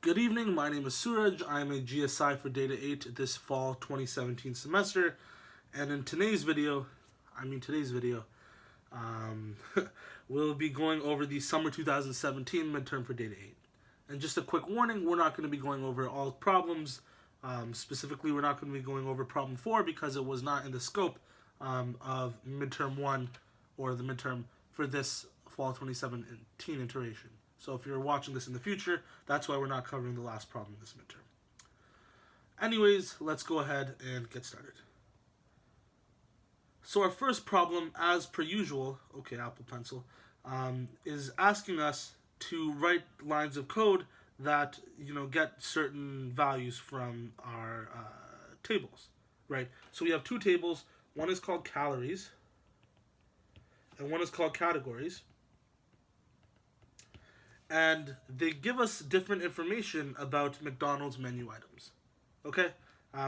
Good evening, my name is Suraj. I am a GSI for Data 8 this fall 2017 semester. And in today's video, um, we'll be going over the summer 2017 midterm for Data 8. And just a quick warning, we're not going to be going over all problems. Specifically, we're not going to be going over problem 4 because it was not in the scope of midterm 1 or the midterm for this fall 2017 iteration. So if you're watching this in the future, that's why we're not covering the last problem this midterm. Anyways, let's go ahead and get started. So our first problem, as per usual, okay, Apple Pencil, is asking us to write lines of code that, get certain values from our tables, right? So we have two tables. One is called calories, and one is called categories. And they give us different information about McDonald's menu items. Okay,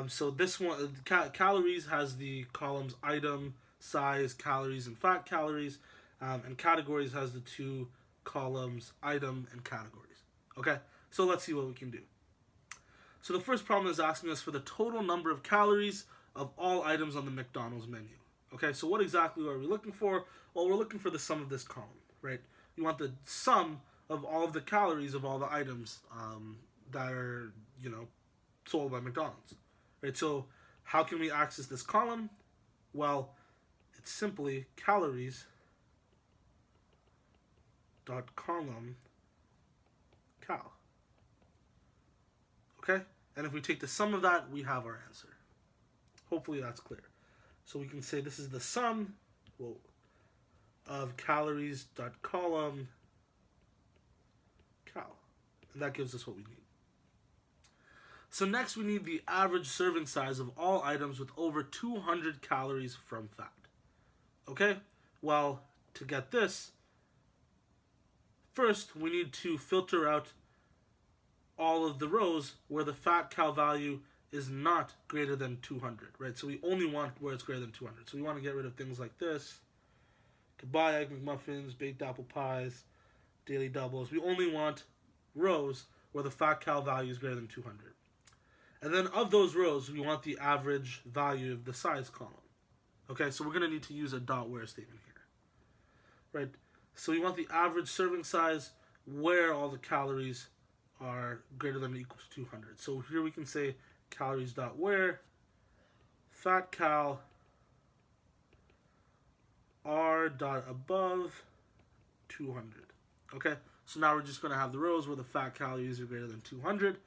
so this one, calories has the columns item, size, calories, and fat calories, and categories has the two columns item and categories. Okay, so let's see what we can do. So the first problem is asking us for the total number of calories of all items on the McDonald's menu. Okay, so what exactly are we looking for? Well, we're looking for the sum of this column, right? We want the sum of all of the calories of all the items that are, sold by McDonald's, right? So how can we access this column? Well, it's simply calories dot column cal. Okay? And if we take the sum of that, we have our answer. Hopefully that's clear. So we can say this is the sum of calories dot column cal. And that gives us what we need. So next we need the average serving size of all items with over 200 calories from fat. Okay? Well, to get this, first we need to filter out all of the rows where the fat cal value is not greater than 200, right? So we only want where it's greater than 200. So we want to get rid of things like this. Goodbye Egg McMuffins, baked apple pies, daily doubles. We only want rows where the fat cal value is greater than 200. And then of those rows, we want the average value of the size column. Okay, so we're going to need to use a dot where statement here. Right? So we want the average serving size where all the calories are greater than or equal to 200. So here we can say calories dot where fat cal r dot above 200. Okay, so now we're just going to have the rows where the fat calories are greater than 200.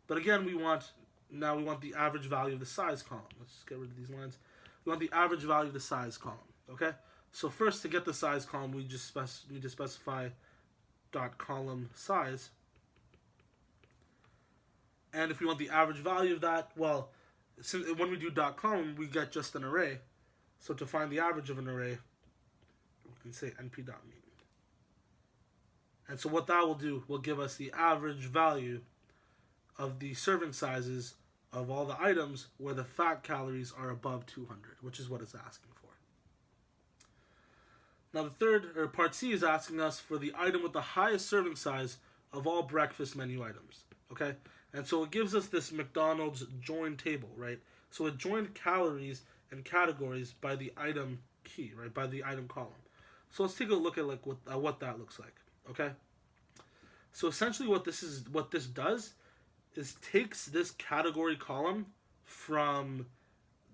But again, we want the average value of the size column. Let's get rid of these lines. We want the average value of the size column. Okay, so first to get the size column, we just need to specify dot column size. And if we want the average value of that, well, when we do dot column, we get just an array. So to find the average of an array, we can say np.mean. And so what that will do will give us the average value of the serving sizes of all the items where the fat calories are above 200, which is what it's asking for. Now the third, or part C, is asking us for the item with the highest serving size of all breakfast menu items. Okay? And so it gives us this McDonald's join table, right? So it joined calories and categories by the item key, right? By the item column. So let's take a look at what that looks like. Okay, so essentially what this does is takes this category column from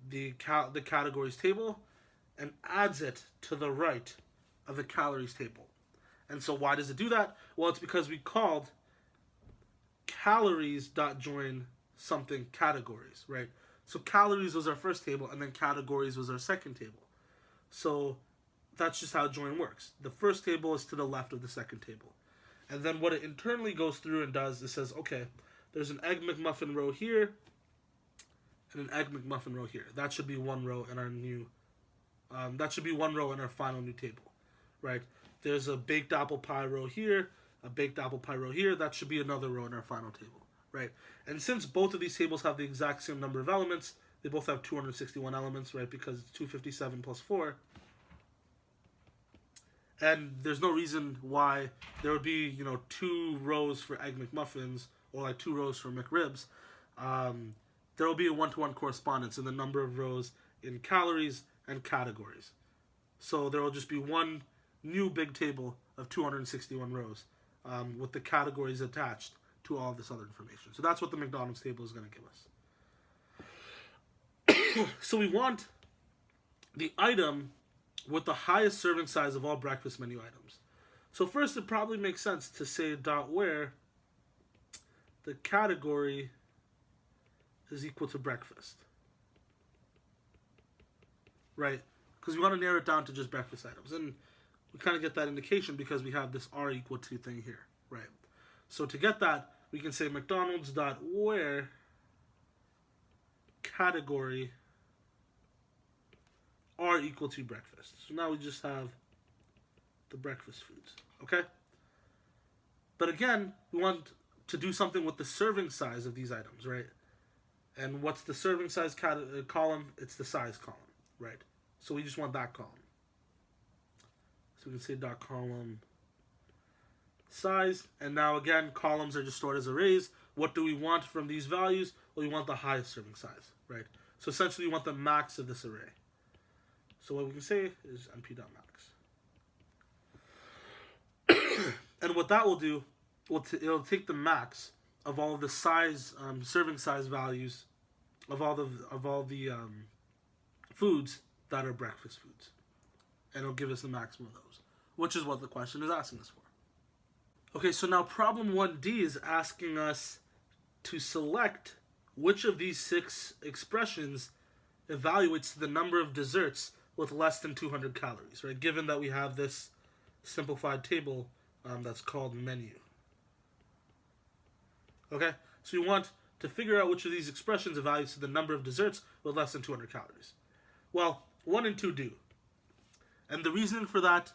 the categories table and adds it to the right of the calories table. And so why does it do that? Well, it's because we called calories.join something categories, right? So calories was our first table and then categories was our second table. So that's just how join works. The first table is to the left of the second table. And then what it internally goes through and does is says, okay, there's an Egg McMuffin row here and an Egg McMuffin row here. That should be one row in our final new table, right? There's a baked apple pie row here, a baked apple pie row here. That should be another row in our final table, right? And since both of these tables have the exact same number of elements, they both have 261 elements, right? Because it's 257 plus 4. And there's no reason why there would be, 2 rows for Egg McMuffins or like 2 rows for McRibs. There will be a one-to-one correspondence in the number of rows in calories and categories. So there will just be one new big table of 261 rows with the categories attached to all this other information. So that's what the McDonald's table is going to give us. So we want the item with the highest serving size of all breakfast menu items. So first, it probably makes sense to say .where the category is equal to breakfast. Right? Because we want to narrow it down to just breakfast items. And we kind of get that indication because we have this R equal to thing here. Right? So to get that, we can say McDonald's.where category R equal to breakfast. So now we just have the breakfast foods. Okay? But again, we want to do something with the serving size of these items, right? And what's the serving size column? It's the size column, right? So we just want that column. So we can say dot column size. And now again, columns are just stored as arrays. What do we want from these values? Well, we want the highest serving size, right? So essentially, we want the max of this array. So what we can say is np.max. And what that will do, it'll take the max of all of the size, serving size values of all the foods that are breakfast foods, and it'll give us the maximum of those, which is what the question is asking us for. Okay, so now problem 1D is asking us to select which of these 6 expressions evaluates the number of desserts with less than 200 calories, right? Given that we have this simplified table that's called menu. Okay, so we want to figure out which of these expressions evaluates the number of desserts with less than 200 calories. Well, 1 and 2 do. And the reason for that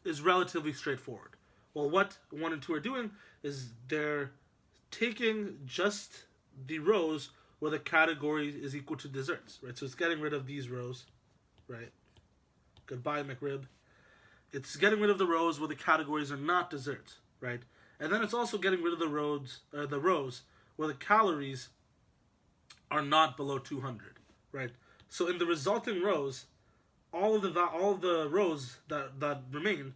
is relatively straightforward. Well, what 1 and 2 are doing is they're taking just the rows where the category is equal to desserts, right? So it's getting rid of these rows, right? Goodbye, McRib. It's getting rid of the rows where the categories are not desserts, right? And then it's also getting rid of the rows where the calories are not below 200, right? So in the resulting rows, all of the rows that remain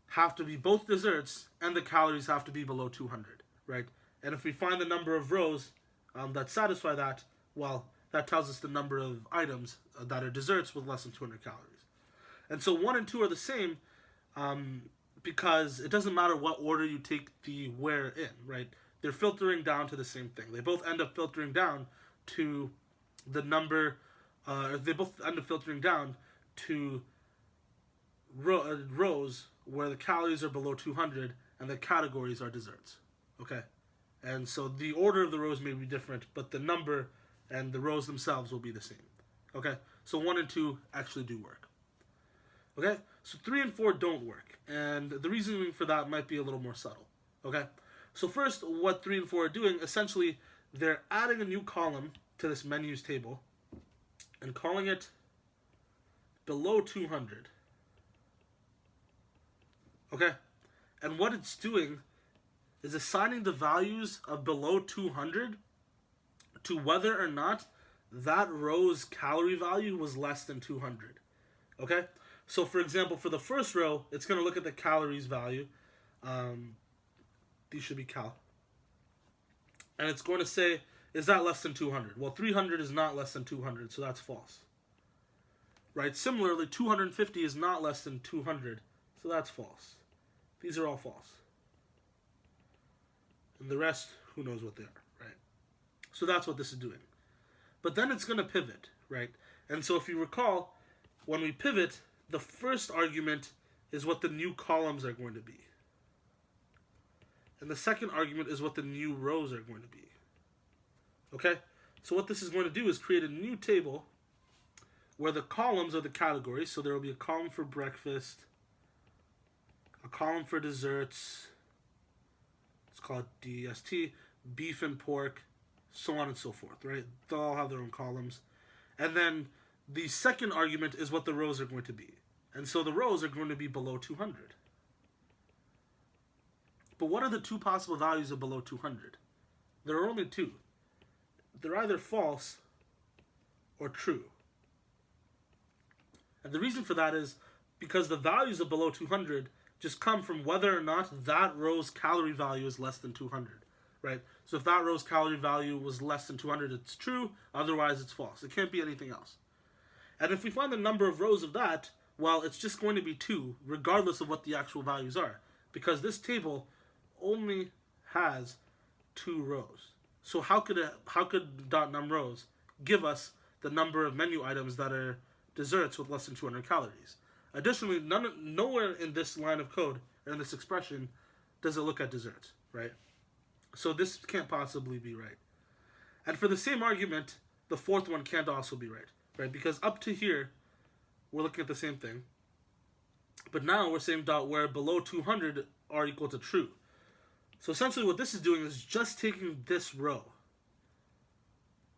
have to be both desserts and the calories have to be below 200, right? And if we find the number of rows that satisfy that, well, that tells us the number of items that are desserts with less than 200 calories. And so 1 and 2 are the same because it doesn't matter what order you take the where in, right? They're filtering down to the same thing. They both end up filtering down to the number, they both end up filtering down to rows where the calories are below 200 and the categories are desserts, okay? And so the order of the rows may be different, but the number and the rows themselves will be the same, okay? So 1 and 2 actually do work, okay? So 3 and 4 don't work, and the reasoning for that might be a little more subtle, okay? So first, what 3 and 4 are doing, essentially, they're adding a new column to this menus table and calling it below 200, okay? And what it's doing is assigning the values of below 200 to whether or not that row's calorie value was less than 200, okay? So for example, for the first row, it's going to look at the calories value. These should be cal. And it's going to say, is that less than 200? Well, 300 is not less than 200, so that's false. Right? Similarly, 250 is not less than 200, so that's false. These are all false. And the rest, who knows what they are, right? So that's what this is doing. But then it's going to pivot, right? And so if you recall, when we pivot, the first argument is what the new columns are going to be. And the second argument is what the new rows are going to be. Okay? So what this is going to do is create a new table where the columns are the categories. So there will be a column for breakfast, a column for desserts, let's call it DST, beef and pork, so on and so forth, right? They'll all have their own columns. And then the second argument is what the rows are going to be. And so the rows are going to be below 200. But what are the two possible values of below 200? There are only two. They're either false or true. And the reason for that is because the values of below 200 just come from whether or not that row's calorie value is less than 200, right? So if that row's calorie value was less than 200, it's true. Otherwise, it's false. It can't be anything else. And if we find the number of rows of that, well, it's just going to be 2, regardless of what the actual values are, because this table only has 2 rows. So how could .num rows give us the number of menu items that are desserts with less than 200 calories? Additionally, nowhere in this line of code, or in this expression, does it look at desserts, right? So this can't possibly be right. And for the same argument, the fourth one can't also be right? Because up to here, we're looking at the same thing. But now we're saying where below 200 are equal to true. So essentially what this is doing is just taking this row.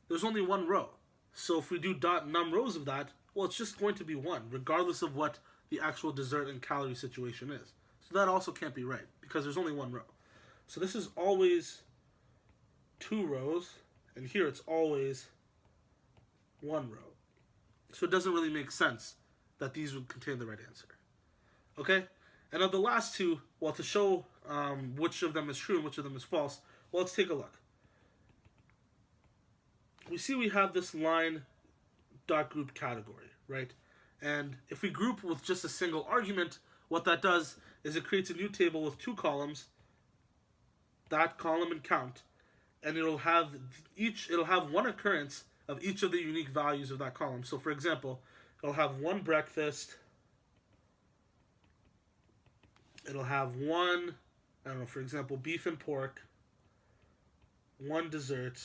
There's only one row. So if we do .num rows of that, well, it's just going to be 1, regardless of what the actual dessert and calorie situation is. So that also can't be right, because there's only one row. So this is always 2 rows, and here it's always 1 row. So it doesn't really make sense that these would contain the right answer. Okay? And of the last two, well, to show which of them is true and which of them is false, well, let's take a look. We see we have this line .group category, right? And if we group with just a single argument, what that does is it creates a new table with 2 columns, that column and count, and it'll have one occurrence of each of the unique values of that column. So for example, it'll have 1 breakfast, it'll have 1, I don't know, for example, beef and pork, 1 dessert,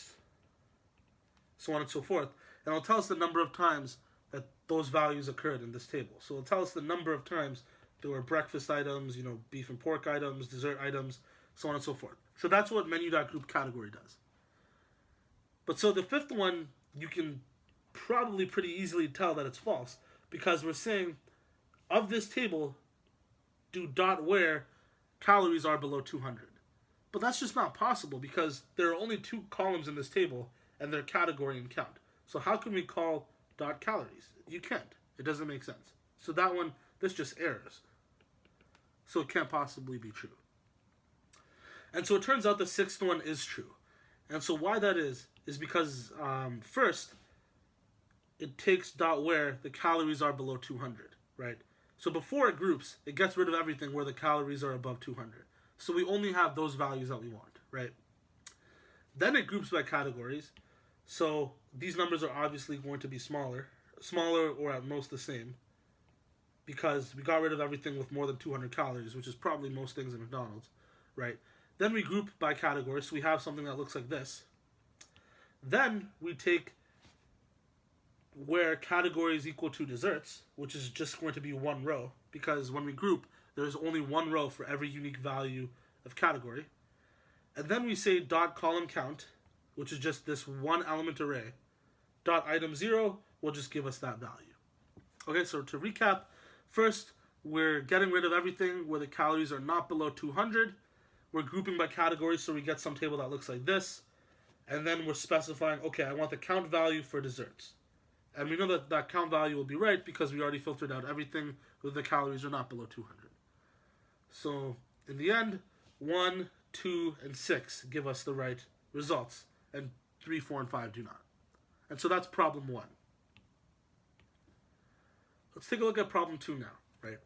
so on and so forth. And it'll tell us the number of times that those values occurred in this table. So it'll tell us the number of times there were breakfast items, beef and pork items, dessert items, so on and so forth. So that's what menu.group category does. But so the fifth one, you can probably pretty easily tell that it's false, because we're saying of this table, do .where calories are below 200. But that's just not possible, because there are only 2 columns in this table, and they're category and count. So how can we call .calories? You can't. It doesn't make sense. So that one, this just errors. So it can't possibly be true. And so it turns out the 6th one is true. And so why that is because first, it takes .where the calories are below 200, right? So before it groups, it gets rid of everything where the calories are above 200. So we only have those values that we want, right? Then it groups by categories. So these numbers are obviously going to be smaller or at most the same, because we got rid of everything with more than 200 calories, which is probably most things in McDonald's, right? Then we group by categories, so we have something that looks like this. Then we take where category is equal to desserts, which is just going to be 1 row, because when we group, there's only 1 row for every unique value of category. And then we say .column count, which is just this 1 element array. .item 0 will just give us that value. Okay, so to recap, first, we're getting rid of everything where the calories are not below 200. We're grouping by category, so we get some table that looks like this. And then we're specifying, okay, I want the count value for desserts. And we know that that count value will be right because we already filtered out everything where the calories are not below 200. So in the end, 1, 2, and 6 give us the right results, and 3, 4, and 5 do not. And so that's problem 1. Let's take a look at problem 2 now, right?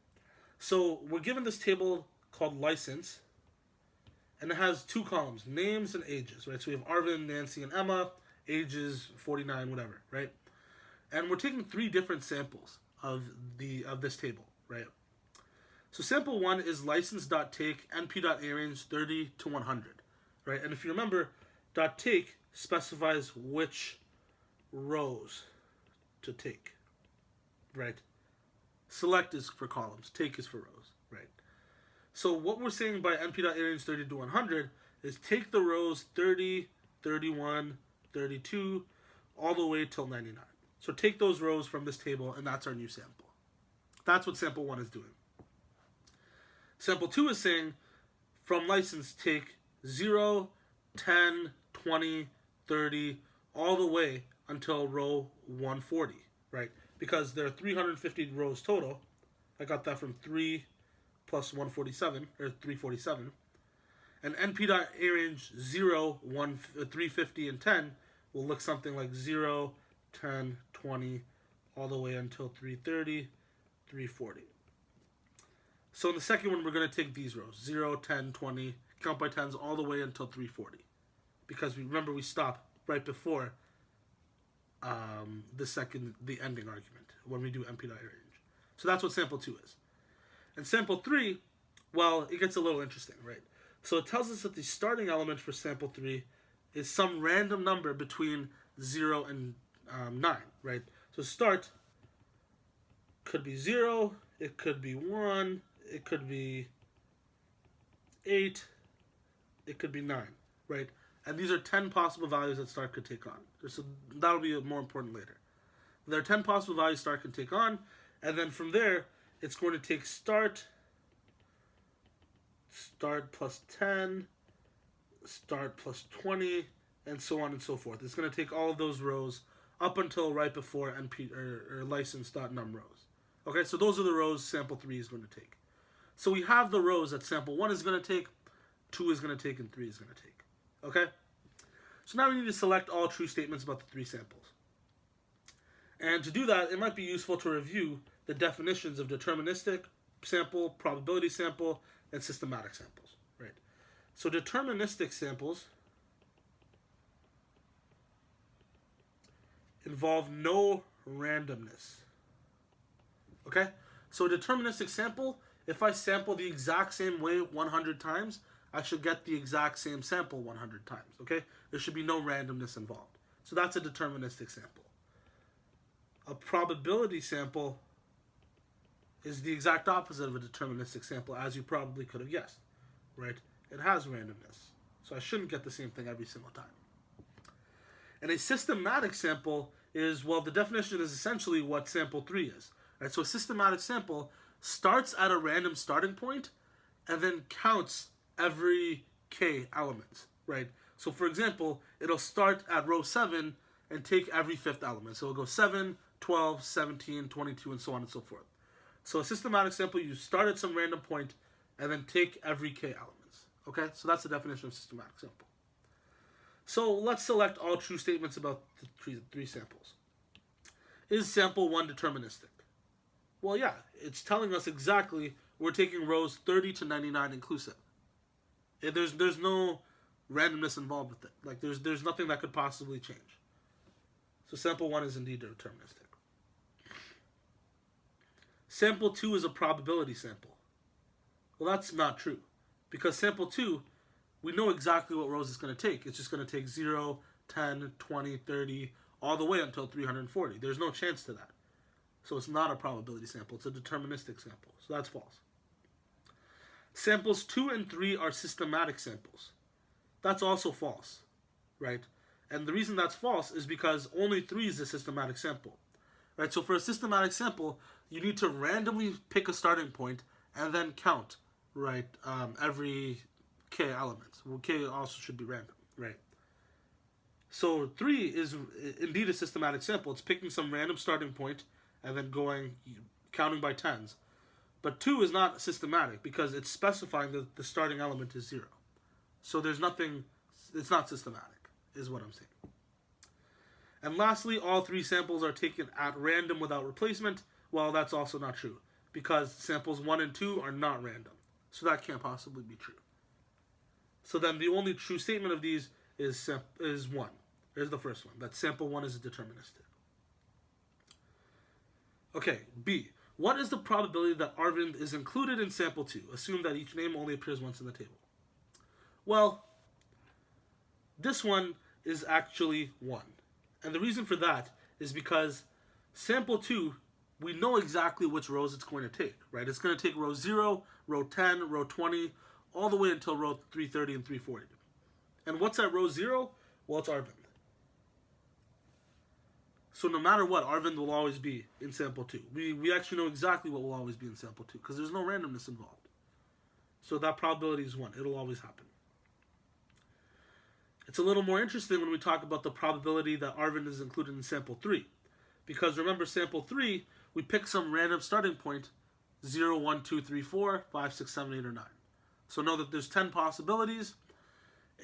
So we're given this table called license, and it has 2 columns, names and ages, right? So we have Arvin, Nancy, and Emma, ages 49, whatever, right? And we're taking 3 different samples of this table, right? So sample 1 is license.take np.arange 30 to 100, right? And if you remember, .take specifies which rows to take, right? Select is for columns, take is for rows, right? So what we're saying by np.arange 30 to 100 is take the rows 30, 31, 32, all the way till 99. So take those rows from this table, and that's our new sample. That's what sample 1 is doing. Sample 2 is saying, from license, take 0, 10, 20, 30, all the way until row 140, right? Because there are 350 rows total. I got that from 3 plus 147, or 347. And NP.A range 0, 1, 350, and 10 will look something like 0, 10, 20, all the way until 330, 340. So in the second one, we're going to take these rows, 0, 10, 20, count by 10s all the way until 340. Because remember, we stop right before the ending argument when we do NP.A range. So that's what sample 2 is. And sample 3, well, it gets a little interesting, right? So it tells us that the starting element for sample 3 is some random number between 0 and 9, right? So start could be 0, it could be 1, it could be 8, it could be 9, right? And these are 10 possible values that start could take on. So that'll be more important later. There are 10 possible values start can take on, and then from there, it's going to take start plus 10, start plus 20, and so on and so forth. It's going to take all of those rows up until right before NP or license.num rows. Okay, so those are the rows sample 3 is going to take. So we have the rows that sample 1 is going to take, 2 is going to take, and 3 is going to take. Okay? So now we need to select all true statements about the 3 samples. And to do that, it might be useful to review the definitions of deterministic sample, probability sample, and systematic samples. Right? So deterministic samples involve no randomness. Okay? So a deterministic sample, if I sample the exact same way 100 times, I should get the exact same sample 100 times. Okay? There should be no randomness involved. So that's a deterministic sample. A probability sample is the exact opposite of a deterministic sample, as you probably could have guessed. Right? It has randomness. So I shouldn't get the same thing every single time. And a systematic sample is, well, the definition is essentially what sample 3 is. Right? So a systematic sample starts at a random starting point and then counts every k elements. Right? So for example, it'll start at row 7 and take every 5th element. So it'll go 7, 12, 17, 22, and so on and so forth. So a systematic sample, you start at some random point and then take every k elements. Okay? So that's the definition of systematic sample. So let's select all true statements about the 3 samples. Is sample 1 deterministic? Well, yeah, it's telling us exactly we're taking rows 30 to 99 inclusive. There's no randomness involved with it. Like there's nothing that could possibly change. So sample 1 is indeed deterministic. Sample 2 is a probability sample. Well, that's not true. Because sample 2, we know exactly what rows it's going to take. It's just going to take 0, 10, 20, 30, all the way until 340. There's no chance to that. So it's not a probability sample. It's a deterministic sample. So that's false. Samples 2 and 3 are systematic samples. That's also false, right? And the reason that's false is because only 3 is a systematic sample. Right? So for a systematic sample, you need to randomly pick a starting point and then count, right, every k elements. Well, k also should be random, right? So 3 is indeed a systematic sample. It's picking some random starting point and then counting by tens. But 2 is not systematic because it's specifying that the starting element is 0. So there's nothing, it's not systematic, is what I'm saying. And lastly, all 3 samples are taken at random without replacement. Well, that's also not true because samples 1 and 2 are not random. So that can't possibly be true. So then the only true statement of these is 1. There's the first one, that sample 1 is deterministic. Okay, B. What is the probability that Arvind is included in sample 2? Assume that each name only appears once in the table. Well, this one is actually 1. And the reason for that is because sample 2, we know exactly which rows it's going to take, right? It's going to take row 0, row 10, row 20, all the way until row 330 and 340. And what's at row 0? Well, it's Arvind. So no matter what, Arvind will always be in sample 2. We actually know exactly what will always be in sample 2 because there's no randomness involved. So that probability is 1. It'll always happen. It's a little more interesting when we talk about the probability that Arvind is included in sample 3. Because remember, sample 3, we pick some random starting point, 0, 1, 2, 3, 4, 5, 6, 7, 8, or 9. So know that there's 10 possibilities,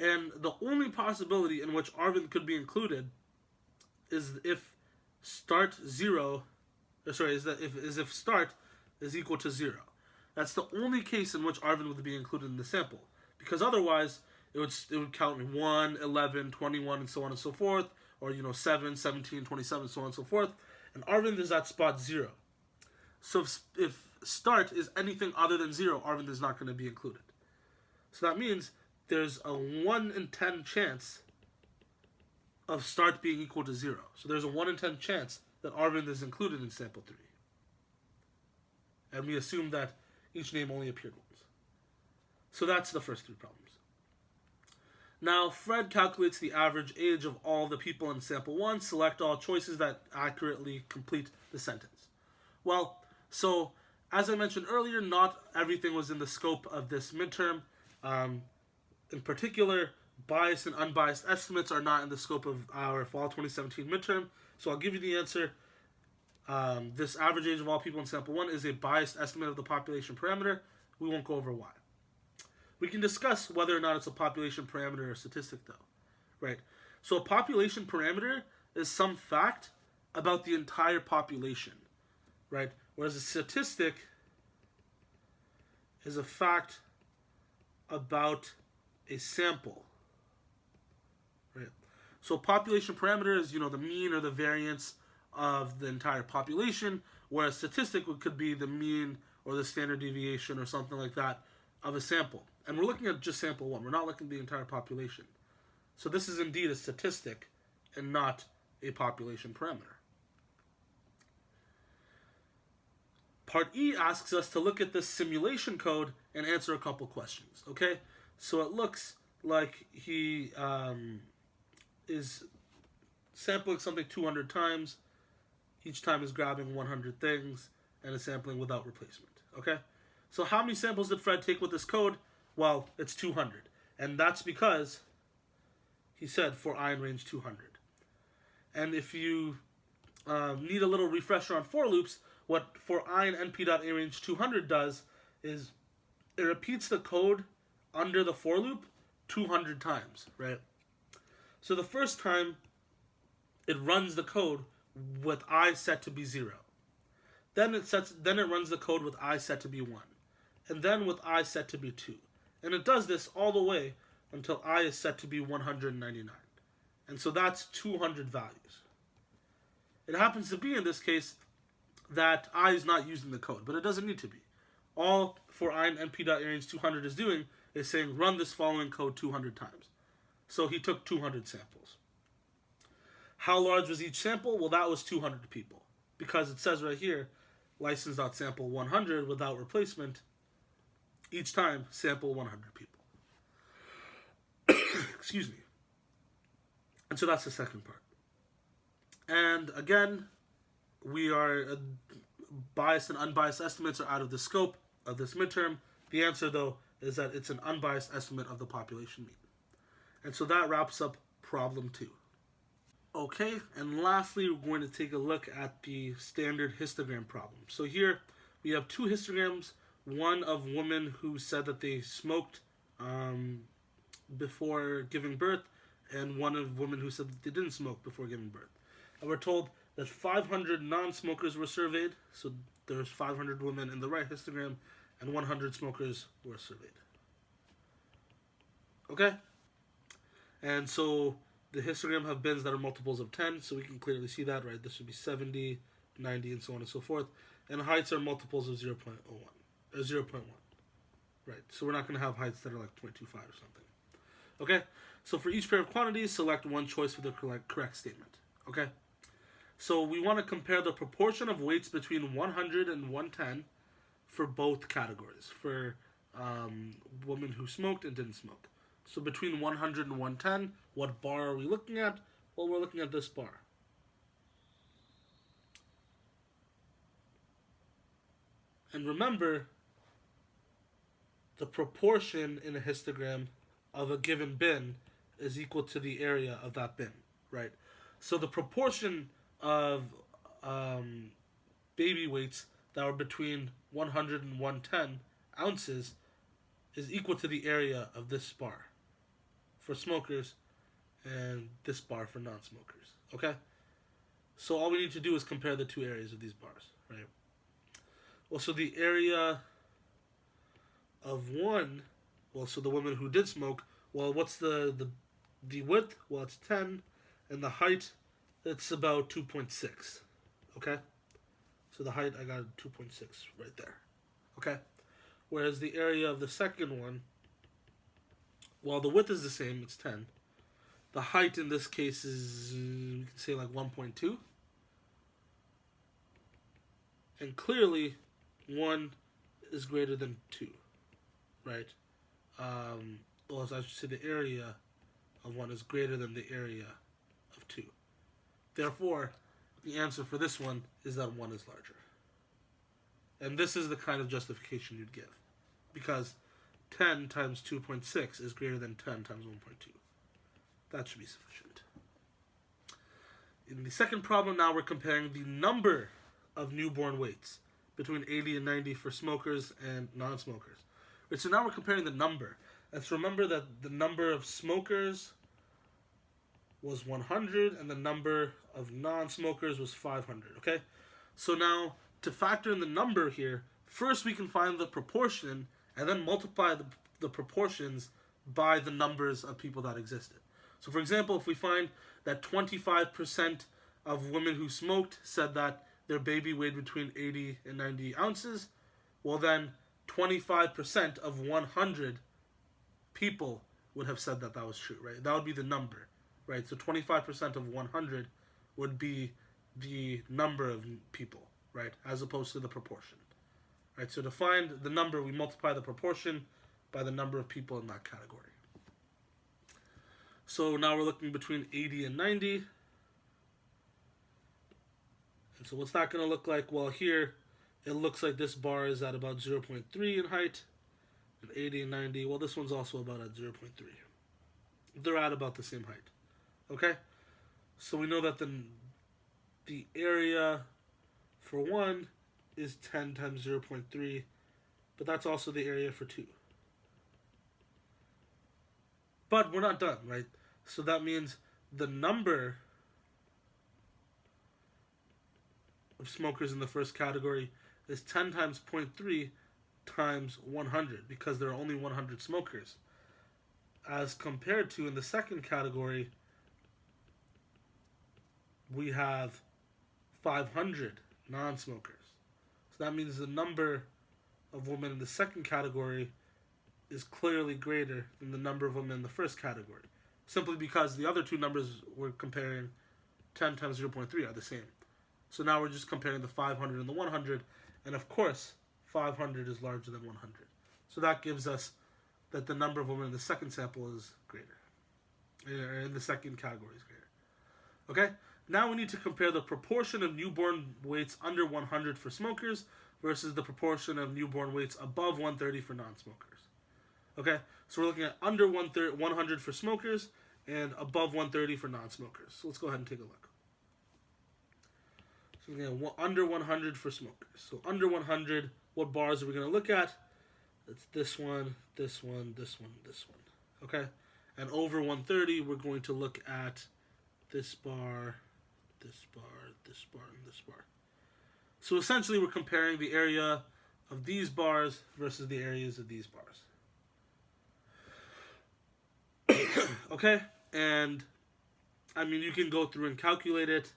and the only possibility in which Arvind could be included is if start 0, is if start is equal to 0. That's the only case in which Arvind would be included in the sample. Because otherwise, it would count 1, 11, 21, and so on and so forth, or 7, 17, 27, so on and so forth. And Arvind is at spot 0. So if start is anything other than 0, Arvind is not going to be included. So that means there's a 1 in 10 chance of start being equal to 0. So there's a 1 in 10 chance that Arvind is included in sample 3. And we assume that each name only appeared once. So that's the first 3 problems. Now, Fred calculates the average age of all the people in sample 1. Select all choices that accurately complete the sentence. Well, so as I mentioned earlier, not everything was in the scope of this midterm. In particular, biased and unbiased estimates are not in the scope of our fall 2017 midterm. So I'll give you the answer. This average age of all people in sample 1 is a biased estimate of the population parameter. We won't go over why. We can discuss whether or not it's a population parameter or statistic, though. Right? So a population parameter is some fact about the entire population. Right? Whereas a statistic is a fact about a sample. Right? So a population parameter is, the mean or the variance of the entire population, whereas statistic could be the mean or the standard deviation or something like that of a sample. And we're looking at just sample 1. We're not looking at the entire population. So this is indeed a statistic and not a population parameter. Part E asks us to look at this simulation code and answer a couple questions. Okay? So it looks like he is sampling something 200 times. Each time is grabbing 100 things and is sampling without replacement. Okay? So how many samples did Fred take with this code? Well, it's 200. And that's because he said for I in range 200. And if you need a little refresher on for loops, what for I in np.a range 200 does is it repeats the code under the for loop 200 times, right? So the first time it runs the code with I set to be 0. Then it runs the code with I set to be 1. And then with I set to be 2. And it does this all the way until I is set to be 199. And so that's 200 values. It happens to be, in this case, that I is not using the code, but it doesn't need to be. All for I in np.arange 200 is doing is saying run this following code 200 times. So he took 200 samples. How large was each sample? Well, that was 200 people. Because it says right here, license.sample 100 without replacement. Each time, sample 100 people. Excuse me. And so that's the second part. And again, we are biased and unbiased estimates are out of the scope of this midterm. The answer, though, is that it's an unbiased estimate of the population mean. And so that wraps up problem 2. Okay, and lastly, we're going to take a look at the standard histogram problem. So here we have 2 histograms, one of women who said that they smoked before giving birth, and one of women who said that they didn't smoke before giving birth. And we're told that 500 non-smokers were surveyed, so there's 500 women in the right histogram, and 100 smokers were surveyed. Okay? And so the histogram have bins that are multiples of 10, so we can clearly see that, right? This would be 70, 90, and so on and so forth. And heights are multiples of 0.01, or 0.1. Right, so we're not going to have heights that are like 0.25 or something. Okay, so for each pair of quantities, select one choice for the correct statement. Okay, so we want to compare the proportion of weights between 100 and 110 for both categories, for women who smoked and didn't smoke. So between 100 and 110, what bar are we looking at? Well, we're looking at this bar. And remember, the proportion in a histogram of a given bin is equal to the area of that bin, right? So the proportion of baby weights that are between 100 and 110 ounces is equal to the area of this bar for smokers and this bar for non-smokers, okay? So all we need to do is compare the two areas of these bars, right? Well, so the area of one, well, so the women who did smoke, well, what's the width? Well, it's 10, and the height, it's about 2.6, okay? So the height, I got 2.6 right there, okay? Whereas the area of the second one, well, the width is the same, it's 10. The height in this case is, we can say like 1.2. And clearly, 1 is greater than 2, right? Well, I should say the area of 1 is greater than the area of 2. Therefore, the answer for this one is that 1 is larger. And this is the kind of justification you'd give. Because 10 times 2.6 is greater than 10 times 1.2. That should be sufficient. In the second problem, now we're comparing the number of newborn weights between 80 and 90 for smokers and non-smokers. Right, so now we're comparing the number. Let's remember that the number of smokers was 100 and the number of non-smokers was 500, okay? So now, to factor in the number here, first we can find the proportion and then multiply the proportions by the numbers of people that existed. So for example, if we find that 25% of women who smoked said that their baby weighed between 80 and 90 ounces, well then 25% of 100 people would have said that that was true, right? That would be the number, right? So 25% of 100 would be the number of people, right? As opposed to the proportion, right? So to find the number, we multiply the proportion by the number of people in that category. So now we're looking between 80 and 90. And so what's that going to look like? Well, here it looks like this bar is at about 0.3 in height. And 80 and 90, well, this one's also about at 0.3. They're at about the same height. Okay? So we know that the area for 1 is 10 times 0.3, but that's also the area for 2. But we're not done, right? So that means the number of smokers in the first category is 10 times 0.3 times 100, because there are only 100 smokers. As compared to in the second category, we have 500 non-smokers. So that means the number of women in the second category is clearly greater than the number of women in the first category. Simply because the other two numbers we're comparing, 10 times 0.3, are the same. So now we're just comparing the 500 and the 100, and of course, 500 is larger than 100. So that gives us that the number of women in the second sample is greater. In the second category is greater. Okay? Now we need to compare the proportion of newborn weights under 100 for smokers versus the proportion of newborn weights above 130 for non-smokers. Okay? So we're looking at under 100 for smokers and above 130 for non-smokers. So let's go ahead and take a look. So again, under 100 for smokers. So under 100, what bars are we going to look at? It's this one, this one, this one, this one. Okay? And over 130, we're going to look at this bar, this bar, this bar, and this bar. So essentially, we're comparing the area of these bars versus the areas of these bars. Okay? And, I mean, you can go through and calculate it.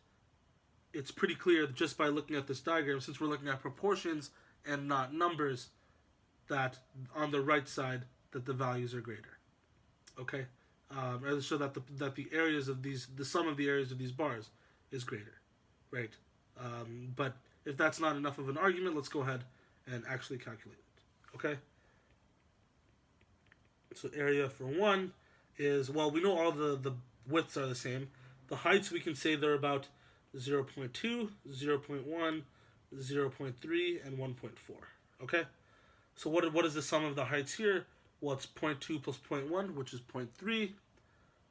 It's pretty clear just by looking at this diagram, since we're looking at proportions and not numbers, that on the right side, that the values are greater. Okay? So that the areas of these, the sum of the areas of these bars is greater. Right? But if that's not enough of an argument, let's go ahead and actually calculate it. Okay? So area for 1 is, well, we know all the widths are the same. The heights, we can say they're about 0.2, 0.1, 0.3, and 1.4. Okay? So what is the sum of the heights here? Well, it's 0.2 plus 0.1, which is 0.3,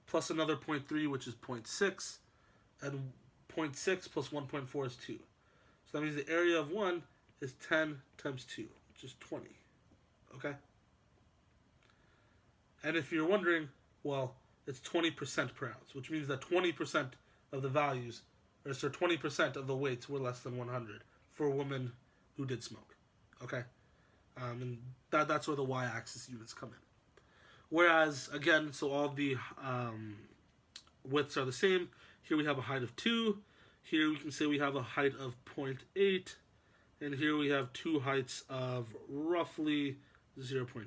plus another 0.3, which is 0.6, and 0.6 plus 1.4 is 2. So that means the area of 1 is 10 times 2, which is 20. Okay? And if you're wondering, well, it's 20% per ounce, which means that 20% of the values, or so 20% of the weights were less than 100 for women who did smoke. Okay? And that's where the y-axis units come in. Whereas, again, so all the widths are the same. Here we have a height of 2. Here we can say we have a height of 0.8. And here we have two heights of roughly 0.2.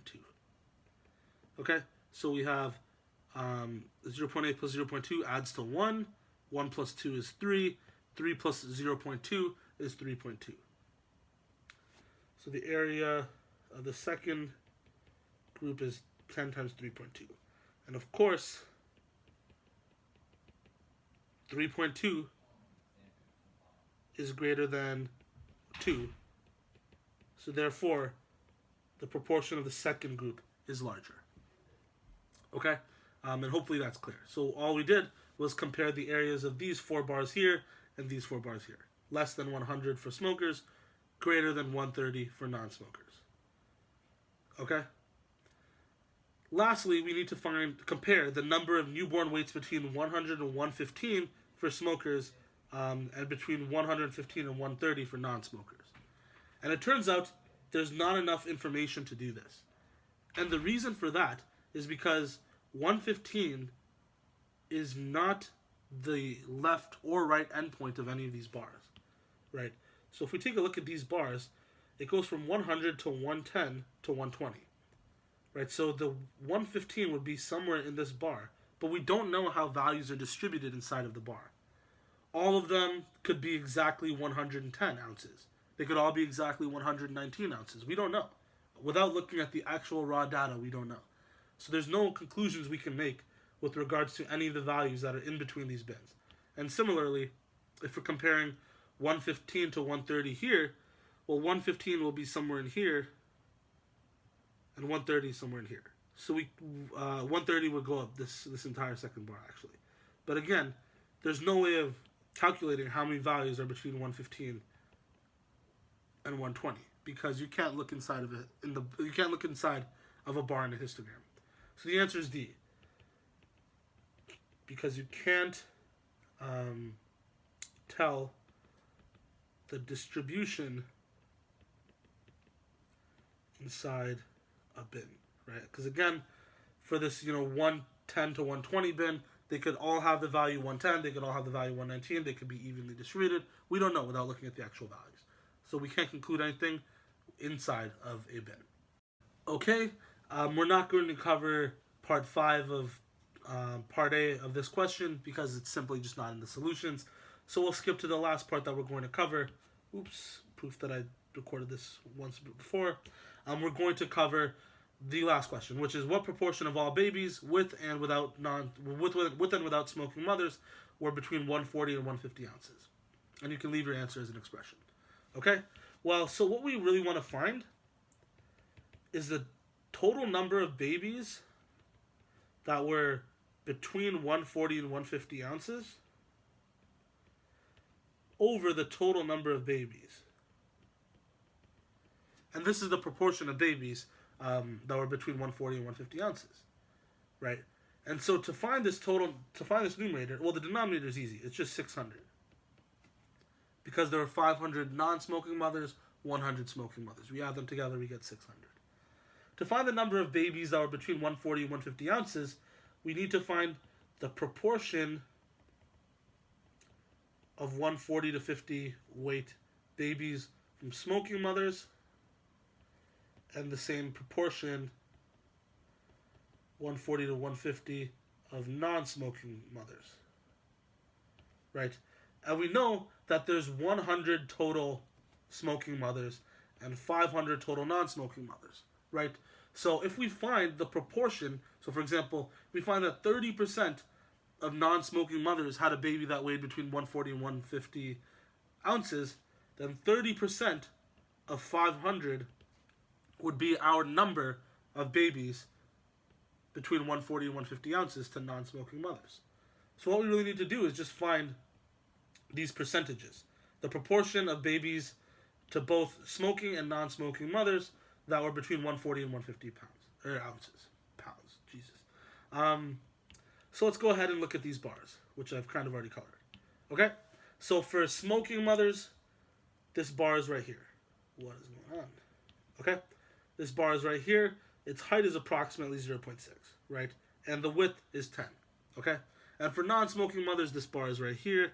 Okay, so we have 0.8 plus 0.2 adds to 1. 1 plus 2 is 3. 3 plus 0.2 is 3.2. So the area of the second group is 10 times 3.2. And of course, 3.2 is greater than 2. So therefore, the proportion of the second group is larger. Okay? And hopefully that's clear. So all we did was compare the areas of these 4 bars here and these 4 bars here. Less than 100 for smokers, greater than 130 for non-smokers. Okay? Lastly, we need to compare the number of newborn weights between 100 and 115 for smokers and between 115 and 130 for non-smokers. And it turns out there's not enough information to do this. And the reason for that is because 115 is not the left or right endpoint of any of these bars, right? So if we take a look at these bars, it goes from 100 to 110 to 120, right? So the 115 would be somewhere in this bar, but we don't know how values are distributed inside of the bar. All of them could be exactly 110 ounces. They could all be exactly 119 ounces. We don't know. Without looking at the actual raw data, we don't know. So there's no conclusions we can make with regards to any of the values that are in between these bins. And similarly, if we're comparing 115 to 130 here, well, 115 will be somewhere in here, and 130 somewhere in here. So 130 would go up this entire second bar, actually. But again, there's no way of calculating how many values are between 115 and 120 because you can't look inside of it you can't look inside of a bar in a histogram. So the answer is D, because you can't tell the distribution inside a bin, right? Because again, for this 110 to 120 bin, they could all have the value 110, they could all have the value 119, they could be evenly distributed. We don't know without looking at the actual values. So we can't conclude anything inside of a bin. Okay, we're not going to cover part 5 of part A of this question because it's simply just not in the solutions. So we'll skip to the last part that we're going to cover. Oops, proof that I recorded this once before. We're going to cover the last question, which is what proportion of all babies with and without smoking mothers were between 140 and 150 ounces. And you can leave your answer as an expression. Okay? Well, so what we really want to find is the total number of babies that were between 140 and 150 ounces over the total number of babies. And this is the proportion of babies that were between 140 and 150 ounces, right? And so to find this numerator, well, the denominator is easy. It's just 600. Because there are 500 non-smoking mothers, 100 smoking mothers. We add them together, we get 600. To find the number of babies that were between 140 and 150 ounces, we need to find the proportion of 140 to 50 weight babies from smoking mothers and the same proportion 140 to 150 of non-smoking mothers, right? And we know that there's 100 total smoking mothers and 500 total non-smoking mothers, right? So if we find the proportion, so for example, we find that 30% of non-smoking mothers had a baby that weighed between 140 and 150 ounces, then 30% of 500 would be our number of babies between 140 and 150 ounces to non-smoking mothers. So what we really need to do is just find these percentages. The proportion of babies to both smoking and non-smoking mothers that were between 140 and 150 pounds, or ounces. Pounds, Jesus. So let's go ahead and look at these bars, which I've kind of already colored. Okay? So for smoking mothers, this bar is right here. What is going on? Okay? This bar is right here. Its height is approximately 0.6, right? And the width is 10, okay? And for non-smoking mothers, this bar is right here.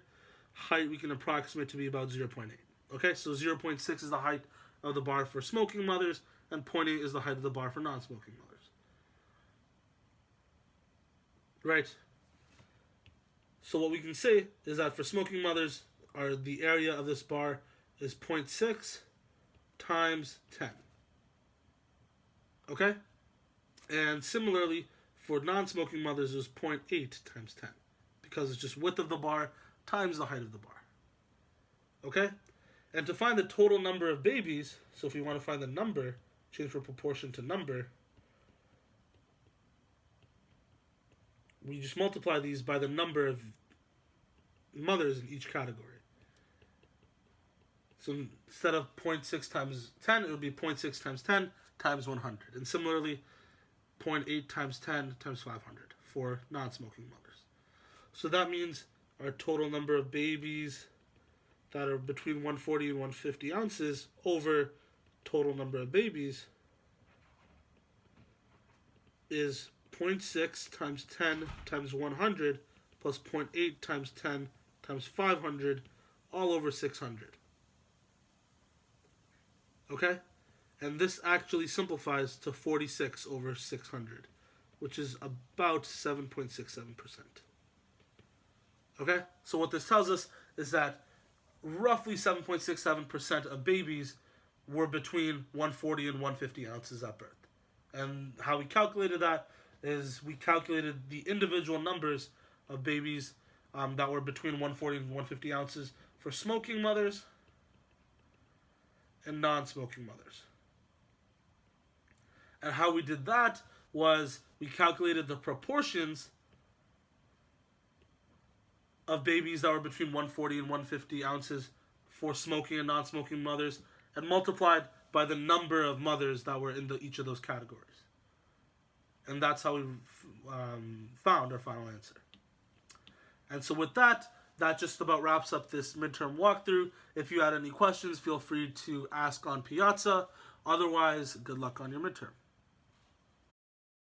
Height we can approximate to be about 0.8, okay? So 0.6 is the height of the bar for smoking mothers, and 0.8 is the height of the bar for non-smoking mothers. Right? So what we can say is that for smoking mothers, the area of this bar is 0.6 times 10. Okay? And similarly, for non-smoking mothers, it's 0.8 times 10. Because it's just width of the bar times the height of the bar. Okay? And to find the total number of babies, so if you want to find the number, change from proportion to number, we just multiply these by the number of mothers in each category. So instead of 0.6 times 10, it would be 0.6 times 10 times 100. And similarly, 0.8 times 10 times 500 for non-smoking mothers. So that means our total number of babies that are between 140 and 150 ounces over total number of babies is 0.6 times 10 times 100 plus 0.8 times 10 times 500 all over 600. Okay? And this actually simplifies to 46 over 600, which is about 7.67%. Okay? So what this tells us is that roughly 7.67% of babies were between 140 and 150 ounces at birth. And how we calculated that is we calculated the individual numbers of babies that were between 140 and 150 ounces for smoking mothers and non-smoking mothers. And how we did that was we calculated the proportions of babies that were between 140 and 150 ounces for smoking and non-smoking mothers and multiplied by the number of mothers that were in each of those categories. And that's how we found our final answer. And so with that, that just about wraps up this midterm walkthrough. If you had any questions, feel free to ask on Piazza. Otherwise, good luck on your midterm.